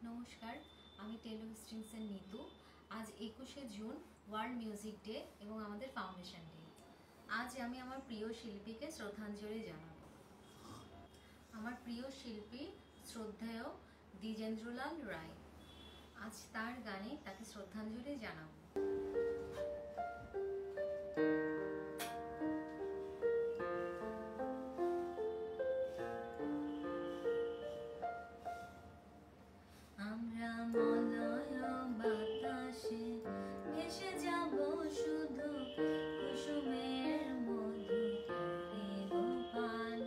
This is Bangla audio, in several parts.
নমস্কার, আমি টেলর স্ট্রিংসের নিতু। আজ 21শে জুন ওয়ার্ল্ড মিউজিক ডে এবং আমাদের ফাউন্ডেশন ডে। আজ আমি আমার প্রিয় শিল্পীকে শ্রদ্ধাঞ্জলি জানাবো। আমার প্রিয় শিল্পী শ্রদ্ধেয় দ্বিজেন্দ্রলাল রায়। আজ তার গানে তাকে শ্রদ্ধাঞ্জলি জানাবো। আমরা মলয় বাতাসে ভেসে যাব শুধু কুসুমের মধু দেব পান।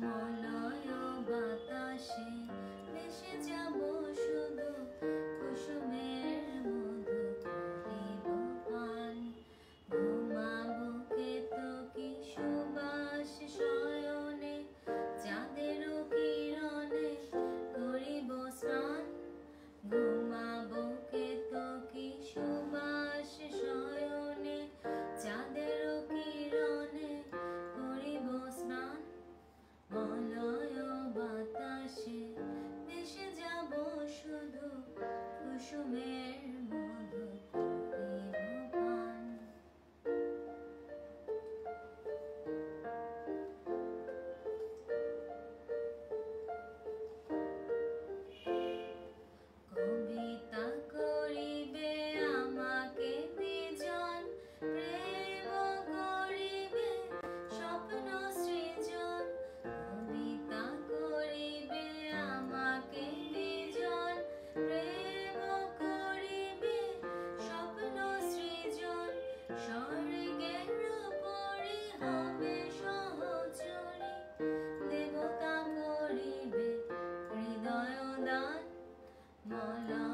মলয় বাতাসে ভেসে যাব শুধু কুসুমের মধু দেব পান। ঘুমাবো কেতকী সুবাস শয়নে, চাঁদেরও কিরণে করিব স্নান। ঘুমাবো কেতকী সুবাস শয়নে, চাঁদেরও কিরণে করিব স্নান। মলয় বাতাসে ভেসে যাব শুধু কুসুমের মধু দেব পান। কবিতা করিবে আমাকে বিজন, প্রেম করিবে স্বপ্ন সৃজন। কবিতা করিবে আমাকে বিজন, প্রেম করিবে স্বপ্ন সৃজন। স্বর্গের পরি হবে সহচরী, দেবতা করিবে হৃদয় দান। মলয়